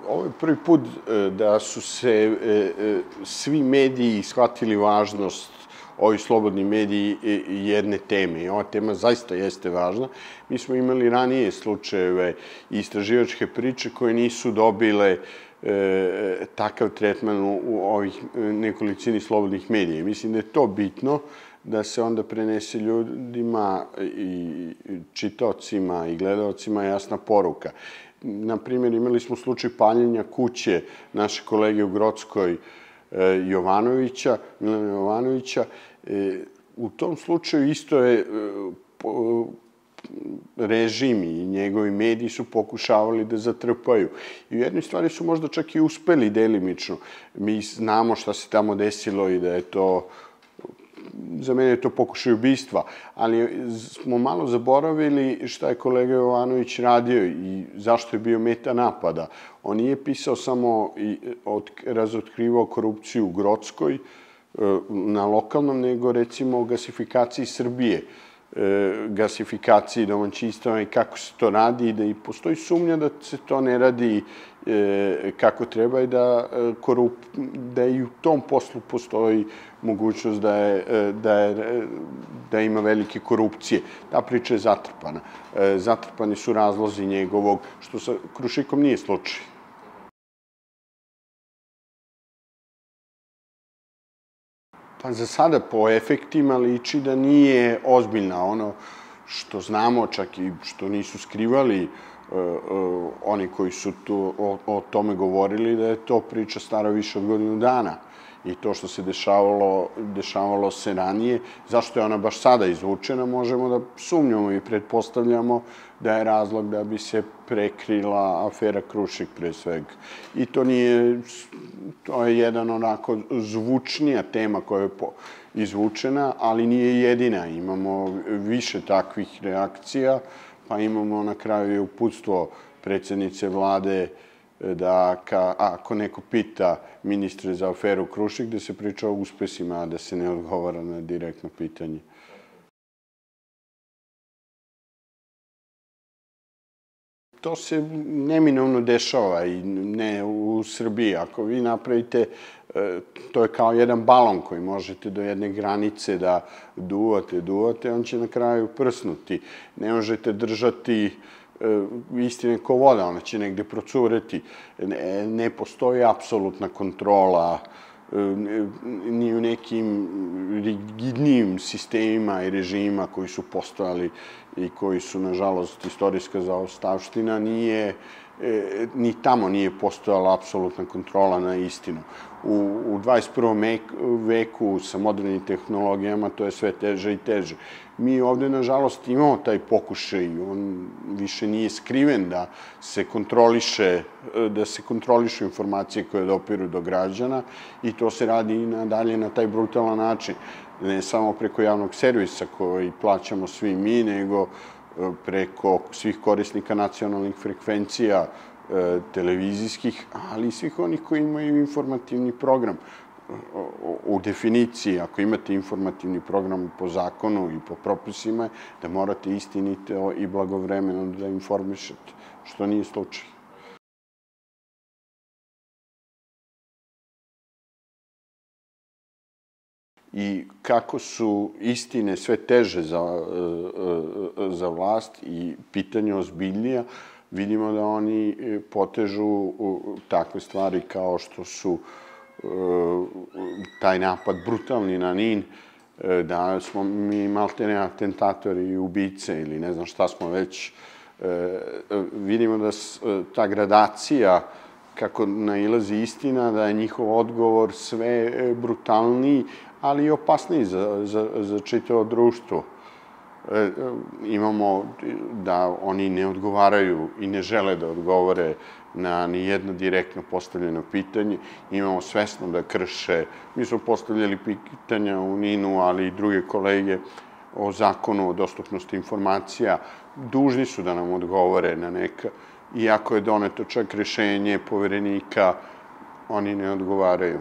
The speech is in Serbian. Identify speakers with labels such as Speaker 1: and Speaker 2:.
Speaker 1: Ovo je prvi put da su se svi mediji shvatili važnost, ovi slobodni mediji, jedne teme. I ova tema zaista jeste važna. Mi smo imali ranije slučajeve i istraživačke priče koje nisu dobile takav tretman u ovih nekolicini slobodnih medija. Mislim da je to bitno, da se onda prenese ljudima i čitaocima i gledaocima jasna poruka. Naprimjer, imali smo slučaj paljenja kuće naše kolege u Grockoj Milana Jovanovića. U tom slučaju isto je režim i njegovi mediji su pokušavali da zatrpaju. I u jednoj stvari su možda čak i uspeli delimično. Mi znamo šta se tamo desilo i da je to, za mene je to pokušaj ubistva, ali smo malo zaboravili šta je kolega Jovanović radio i zašto je bio meta napada. On nije pisao samo i razotkrivao korupciju u Grockoj, na lokalnom, nego recimo o gasifikaciji Srbije, gasifikaciji domaćinstava i kako se to radi i da i postoji sumnja da se to ne radi kako treba i da i u tom poslu postoji mogućnost da ima velike korupcije. Ta priča je zatrpana. Zatrpani su razlozi njegovog, što sa Krušikom nije slučaj. Pa za sada po efektima liči da nije ozbiljna. Ono što znamo, čak i što nisu skrivali oni koji su o tome govorili, da je to priča stara više od godinu dana. I to što se dešavalo se ranije. Zašto je ona baš sada izvučena, možemo da sumnjamo i pretpostavljamo da je razlog da bi se prekrila afera Krušik pre svega. I to je jedan onako zvučnija tema koja je izvučena, ali nije jedina. Imamo više takvih reakcija, pa imamo na kraju i uputstvo predsjednice vlade da ako neko pita ministre za aferu Krušik, da se priča o uspesima, a da se ne odgovara na direktno pitanje. To se neminovno dešava i ne u Srbiji. Ako vi napravite, to je kao jedan balon koji možete do jedne granice da duvate, on će na kraju prsnuti. Ne možete držati istine ko voda, ona će negde procureti. Ne postoji apsolutna kontrola ni u nekim rigidnijim sistemima i režima koji su postojali i koji su, nažalost, istorijska zaostavština, ni tamo nije postojala apsolutna kontrola na istinu. U 21. veku sa modernim tehnologijama to je sve teže i teže. Mi ovde, nažalost, imamo taj pokušaj, on više nije skriven da se kontrolišu informacije koje dopiru do građana i to se radi i nadalje na taj brutalan način. Ne samo preko javnog servisa koji plaćamo svi mi, nego preko svih korisnika nacionalnih frekvencija televizijskih, ali i svih onih koji imaju informativni program. U definiciji, ako imate informativni program po zakonu i po propisima, da morate istinito i blagovremeno da informišete, što nije slučaj. I kako su istine sve teže za vlast i pitanje ozbiljnija, vidimo da oni potežu takve stvari kao što su taj napad brutalni na NIN, da smo mi maltene atentatori i ubice ili ne znam šta smo već. Vidimo da ta gradacija, kako nailazi istina, da je njihov odgovor sve brutalniji, ali i opasniji za čitavo društvo. Imamo da oni ne odgovaraju i ne žele da odgovore na nijedno direktno postavljeno pitanje. Imamo svesno da krše. Mi smo postavljali pitanja u NIN-u, ali i druge kolege o zakonu o dostupnosti informacija. Dužni su da nam odgovore na neka. Iako je doneto čak rešenje poverenika, oni ne odgovaraju.